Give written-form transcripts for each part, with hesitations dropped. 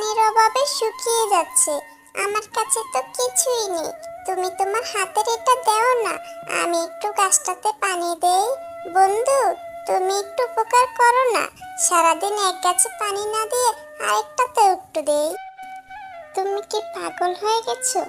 পানির অভাবে শুকিয়ে যাচ্ছে। আমার কাছে তো কিছুই নেই। তুমি তোমার হাতের এটা দাও না, আমি একটু গাছটাতে পানি দেই। বন্ধু, তুমি একটু উপকার করো না। সারাদিন এক গাছে পানি না দিয়ে আরেকটাতে একটু দেই। তুমি কি পাগল হয়ে গেছো?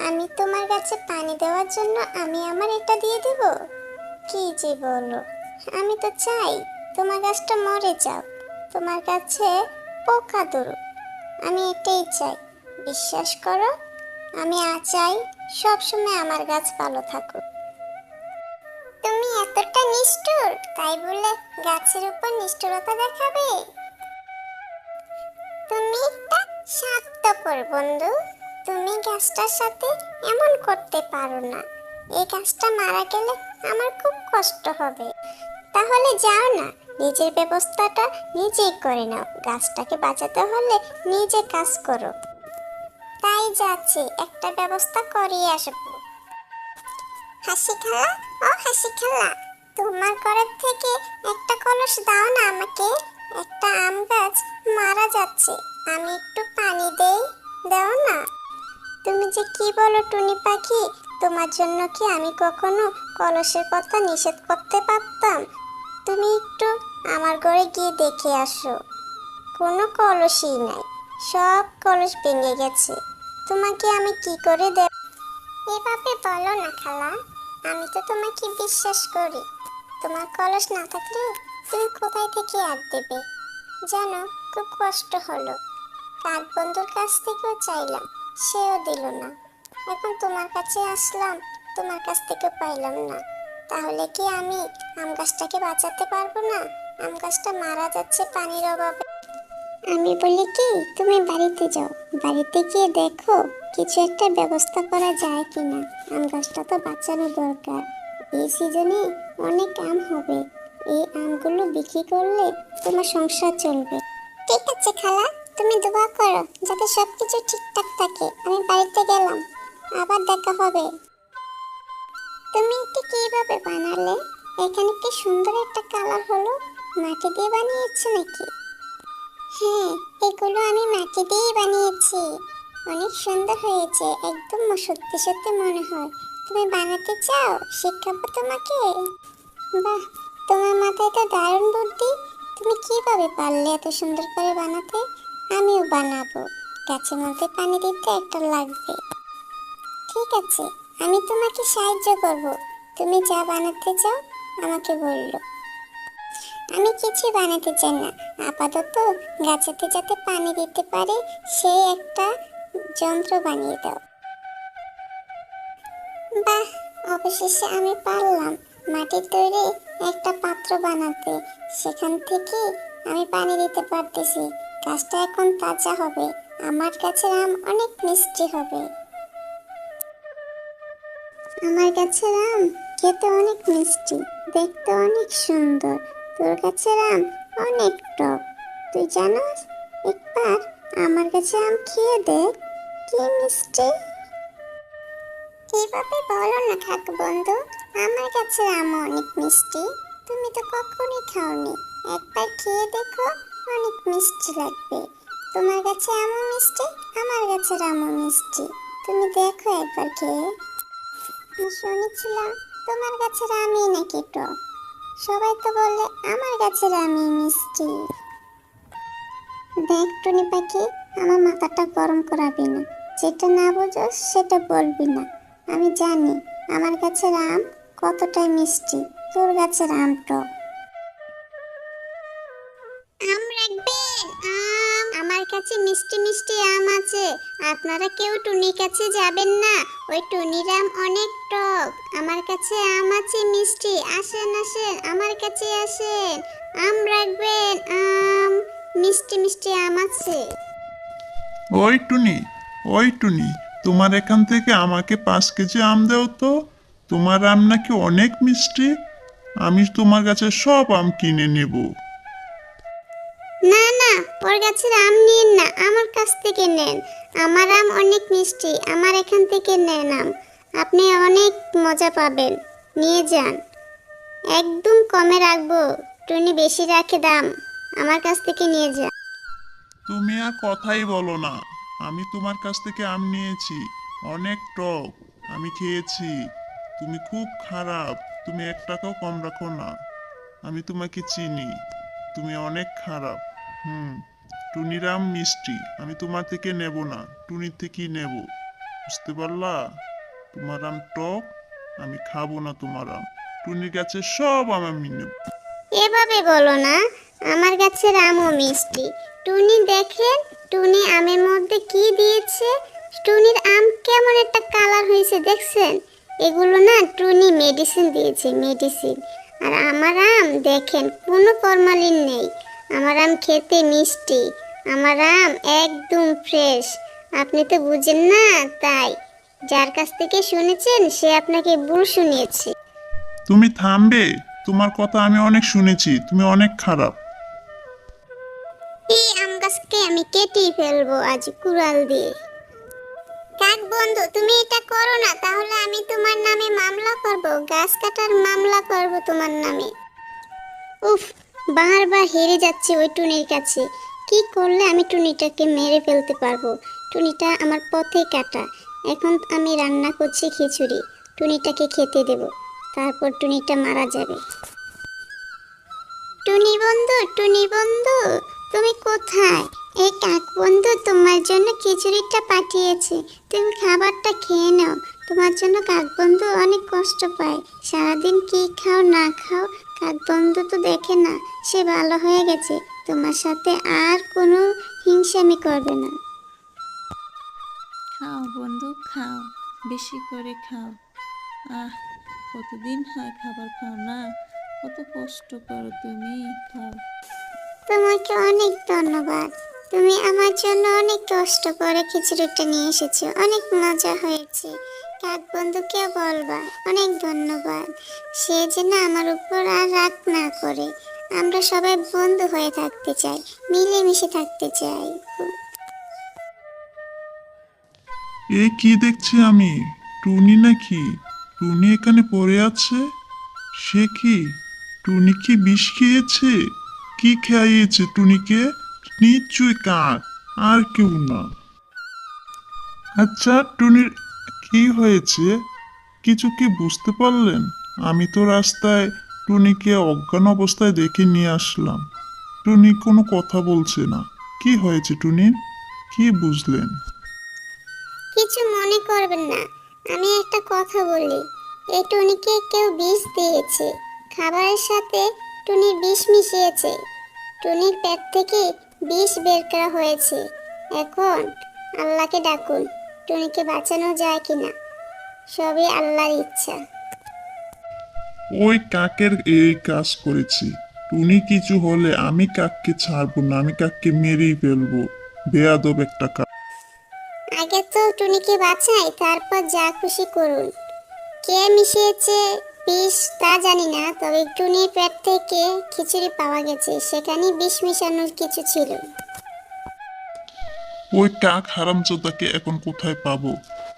আমি তোমার গাছে পানি দেওয়ার জন্য আমি আমার এটা দিয়ে দিব? কি যে বলো! আমি তো চাই তোমার গাছটা মরে যাও, তোমার গাছে পোকা ধরুক। আমি এটাই চাই। বিশ্বাস করো, আমি চাই সবসময় আমার গাছ ভালো থাকুক। তুমি এতটা নিষ্ঠুর, তাই বলে গাছের উপর নিষ্ঠুরতা দেখাবে? তুমি একটা স্বার্থপর বন্ধু। তুমি গাছটার সাথে এমন করতে পারো না। এই গাছটা মারা গেলে আমার খুব কষ্ট হবে। তাহলে যাও না, নিজের ব্যবস্থাটা নিজেই করে নাও। গাছটাকে বাঁচাতে হলে নিজে কাজ করো। তাই যাচ্ছি, একটা ব্যবস্থা করিয়ে আসবো। হাসি খালা, ও হাসি খালা, তোমার ঘরের থেকে একটা কলস দাও না আমাকে। একটা আম গাছ মারা যাচ্ছে, আমি একটু পানি দেই, দাও না। তুমি যে কি বলো টুনি পাখি, তোমার জন্য কি আমি কখনো কলসের কথা নিষেধ করতে পারতাম? তুমি একটু আমার ঘরে গিয়ে দেখে আসো, কোনো কলসই নাই, সব কলস ভেঙে গেছে। তোমাকে আমি কি করে দেব? এভাবে বলো না খালা, আমি তো তোমাকে বিশ্বাস করি। তোমার কলস না থাকলেও তুমি কোথায় থেকে আর দেবে? জানো, খুব কষ্ট হলো। কাক বন্ধুর কাছ থেকেও চাইলাম, সেও দিল না। এখন তোমার কাছে আসলাম, তোমার কাছ থেকে পাইলাম না। তাহলে কি আমি আম গাছটাকে বাঁচাতে পারবো না? আম গাছটা মারা যাচ্ছে পানির অভাবে। আমি বলি কি, তুমি বাড়িতে যাও, বাড়িতে গিয়ে দেখো কিছু একটা ব্যবস্থা করা যায় কিনা। আম গাছটা তো বাঁচানো দরকার। এই সিজনে অনেক আম হবে, এই আমগুলো বিক্রি করলে তোমার সংসার চলবে। ঠিক আছে খালা, তুমি দোয়া করো যাতে সবকিছু ঠিকঠাক থাকে। আমি বাড়িতে গেলাম, আবার দেখা হবে। তুমি এটা কিভাবে বানালে? এখানে কি সুন্দর একটা কালার হলো। মাটি দিয়ে বানিয়েছো নাকি? হ্যাঁ, এগুলো আমি মাটি দিয়েই বানিয়েছি। অনেক সুন্দর হয়েছে, একদম সত্যি সত্যি মনে হয়। তুমি বানাতে চাও? শেখাবো তোমাকে। বাহ, তোমার মাথায় তো দারুণ বুদ্ধি। তুমি কিভাবে পারলে এত সুন্দর করে বানাতে? আমিও বানাবো। গাছের মধ্যে পানি দিতে একটা লাগবে। ঠিক আছে, আমি তোমাকে সাহায্য করব। তুমি যা বানাতে চাও আমাকে বললো। আমি কিছু বানাতে চাই না, আপাতত গাছেতে যাতে পানি দিতে পারে সেই একটা যন্ত্র বানিয়ে দাও। বাহ, অবশেষে আমি পারলাম মাটির তৈরি একটা পাত্র বানাতে। সেখান থেকে আমি পানি দিতে পারতেছি। গাছটা এখন তাজা হবে, আমার গাছের আম অনেক মিষ্টি হবে। আমার গাছের আম খেতে অনেক মিষ্টি, দেখতে অনেক সুন্দর। তোর গাছের আম অনেক টক। তুই জানোস? একবার আমার গাছের আম খেয়ে দেখ, কি মিষ্টি। এইভাবে বলো না কাক বন্ধু, আমার গাছের আম অনেক মিষ্টি। তুমি তো কখনোই খাওনি, একবার খেয়ে দেখো, অনেক মিষ্টি লাগবে। তোমার গাছে আমও মিষ্টি, আমার গাছের আমও মিষ্টি। তুমি দেখো একবার খেয়ে। আমি শুনেছিলাম তোমার গাছের আমই নাকি টক। সবাই তো বলে আমার গাছের আমই মিষ্টি। দেখ টুনি পাখি, আমার মাথাটা গরম করাবি না। যেটা না বোঝোস সেটা বলবি না। আমি জানি আমার গাছের আম কতটাই মিষ্টি, তোর গাছের আম টক। আম রাখবেন, আম আমার কাছে মিষ্টি মিষ্টি আম আছে। আপনারা কেউ টুনির কাছে যাবেন না, ওই টুনির আম অনেক টক। আমার কাছে আম আছে মিষ্টি, আসেন আসেন আমার কাছে আসেন। আম রাখবেন, আম মিষ্টি মিষ্টি আম আছে। ওই টুনি, ওই টুনি, তোমার এখান থেকে আমাকে 5 কেজি আম দাও তো। তোমার আম নাকি অনেক মিষ্টি, আমি তোমার কাছে সব আম কিনে নেব। না না, ওর গাছের আম নিন না, আমার কাছ থেকে নেন। আমার আম অনেক মিষ্টি, আমার এখান থেকে নেন আম। আপনি অনেক মজা পাবেন, নিয়ে যান। একদম কমে রাখবো, টুনি বেশি রাখে দাম। আমার কাছ থেকে নিয়ে যান। তুমি আর কথাই বলো না। আমি তোমার কাছ থেকে আম নিয়েছি, অনেক টক। আমি খেয়েছি। তুমি খুব খারাপ। তুমি 1 টাকাও কম রাখো না। আমি তোমাকে চিনি। তুমি অনেক খারাপ। হুম। টুনির আম মিষ্টি, আমি তোমার থেকে নেব না, টুনির থেকেই নেব। বুঝতে পারলা? তোমার আম টক, আমি খাবো না তোমার আম। টুনির গাছের সব আম আমি নেব। এভাবে বলো না, আমার গাছের আমও মিষ্টি। টুনি দেখেন, টুনি আমের মধ্যে কি দিয়েছে। টুনির আম কেমন একটা কালার হয়েছে দেখছেন? এগুলো না টুনি মেডিসিন দিয়েছে, মেডিসিন। আর আমার আম দেখেন কোনো ফরমালিন নেই। আমার আম খেতে মিষ্টি। আমার আম একদম ফ্রেশ। আপনি তো বুঝেন না, তাই যার কাছ থেকে শুনেছেন সে আপনাকে ভুল শুনিয়েছে। তুমি থামবে? তোমার কথা আমি অনেক শুনেছি, তুমি অনেক খারাপ। এই আম গাছকে আমি কেটেই ফেলবো আজ কুড়াল দিয়ে। কাক বন্ধু, তুমি এটা করো না, তাহলে আমি তোমার নামে মামলা করব, গাছ কাটার মামলা করব তোমার নামে। উফ, বারবার হেরে যাচ্ছে ওই টুনির কাছে। কি করলে আমি টুনিটাকে মেরে ফেলতে পারবো? টুনিটা আমার পথে কাটা। এখন আমি রান্না করছি খিচুড়ি, টুনিটাকে খেতে দেব, তারপর টুনিটা মারা যাবে। টুনি বন্ধু, টুনি বন্ধু, তুমি কোথায়? এই কাক বন্ধু তোমার জন্য খিচুড়িটা পাঠিয়েছে, তুমি খাবারটা খেয়ে নাও। তোমার জন্য কাক বন্ধু অনেক কষ্ট পায়। সারাদিন কি খাও না খাও, কাক বন্ধু তো দেখে না। সে ভালো হয়ে গেছে, তোমার সাথে আর কোনো হিংসামি করবে না। খাও বন্ধু, খাও, বেশি করে খাও। আহ, কতদিন হয় খাবার খাও না, কত কষ্ট করো তুমি, খাও। তোমাকে অনেক ধন্যবাদ। তুমি আমার জন্য অনেক কষ্ট করে খিচুড়িটা নিয়ে এসেছো, অনেক মজা হয়েছে। কাক বন্ধুকে বলবা অনেক ধন্যবাদ। সে যেন আমার উপর আর রাগ না করে। আমরা সবাই বন্ধু হয়ে থাকতে চাই, মিলেমিশে থাকতে চাই। এ কি দেখছি আমি? টুনি নাকি? টুনি এখানে পড়ে আছে? সে কি? টুনি কি বিষ খেয়েছে? কি খাইয়েছে টুনিকে? নিশ্চয়ই কাক, আর কেউ না। আচ্ছা, টুনির কি হয়েছে? কিছু কি বুঝতে পারলেন? আমি তো রাস্তায় টুনিকে অজ্ঞান অবস্থায় দেখে নিয়ে আসলাম। টুনি কোনো কথা বলছে না। কি হয়েছে টুনির? কি বুঝলেন? কিছু মনে করবেন না, আমি একটা কথা বলি। এই টুনিকে কেউ বিষ দিয়েছে, খাবারের সাথে টুনির বিষ মিশিয়েছে। টুনির পেট থেকে বিষ বের করা হয়েছে। এখন আল্লাহকে ডাকুন, টুনিকে বাঁচানো যায় কিনা। সবই আল্লাহর ইচ্ছা। ওই কাকের এই কাজ করেছি। টুনি কিছু হলে আমি কাককে ছাড়বো না, আমি কাককে মেরেই ফেলবো। বেয়াদব একটা কাক। আগে তো টুনিকে বাঁচাই, তারপর যা খুশি করুন। কে মিশিয়েছে বিষ তা জানি না, তবে টুনির পেট থেকে খিচুড়ি পাওয়া গেছে, সেখানে বিষ মিশানোর কিছু ছিল। ওই কাক হারামজাদাকে এখন কোথায় পাবো?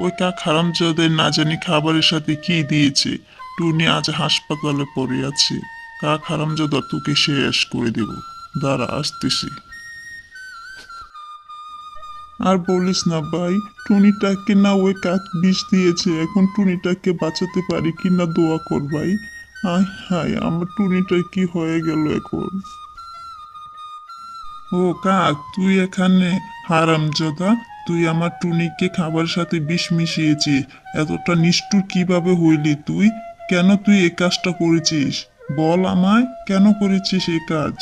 ওই কাক হারামজাদের না জানি খাবারের সাথে কি দিয়েছে। টুনি আজ হাসপাতালে পড়ে আছে। কাক হারামজাদা তোকে শেষ করে দেব। দাঁড়া, আসতেছি। আর বলিস না ভাই, টুনিটাকে না ওই কাক বিষ দিয়েছে। এখন টুনিটাকে বাঁচাতে পারি কি না দোয়া কর ভাই। হায় হায়, আমার টুনিটার কি হয়ে গেল এখন? ও কাক, তুই এখানে? হারামজাদা, তুই আমার টুনিকে খাবার সাথে বিষ মিশিয়েছিস। এতটা নিষ্ঠুর কিভাবে হইলি তুই? কেন তুই এই কাজটা করেছিস? বল আমায়, কেন করেছিস এই কাজ?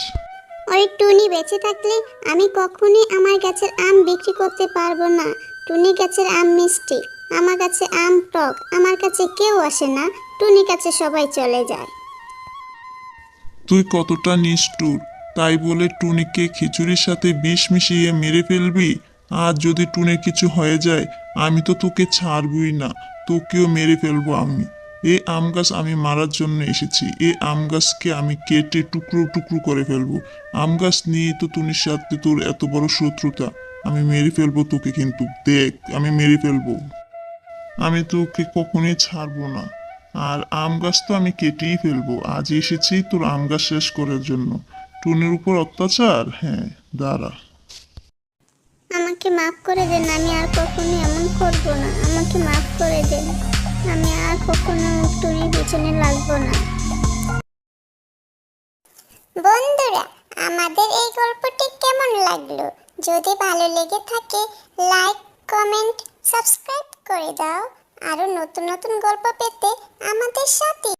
ওই টুনি বেঁচে থাকলে আমি কখনোই আমার গাছের আম বিক্রি করতে পারবো না। টুনি গাছের আম মিষ্টি, আমার কাছে আম টক। আমার কাছে কেউ আসে না, টুনি কাছে সবাই চলে যায়। তুই কতটা নিষ্ঠুর! তাই বলে টুনিকে খিচুড়ির সাথে বিষ মিশিয়ে মেরে ফেলবি? আর যদি টুনির কিছু হয়ে যায়, আমি তো তোকে ছাড়বই না, তোকেও মেরে ফেলবো আমি। এই আম গাছ আমি মারার জন্য এসেছি। এই আম গাছকে আমি কেটে টুকরো টুকরো করে ফেলবো। আম গাছ নিয়ে তো টুনির সাথে তোর এত বড় শত্রুতা। আমি মেরে ফেলবো তোকে, কিন্তু দেখ, আমি মেরে ফেলবো। আমি তোকে কখনোই ছাড়বো না। আর আম গাছ তো আমি কেটেই ফেলবো। আজ এসেছি তোর আম গাছ শেষ করার জন্য। টুনির উপর অত্যাচার, হ্যাঁ, দাঁড়া। আমাকে মাফ করে দেন, আমি আর কখনো এমন করব না, আমাকে মাফ করে দেন, আমি আর কখনো টুনির পিছনে লাগবো না। বন্ধুরা, আমাদের এই গল্পটি কেমন লাগলো? যদি ভালো লেগে থাকে লাইক, কমেন্ট, সাবস্ক্রাইব করে দাও। আরো নতুন নতুন গল্প পেতে আমাদের সাথে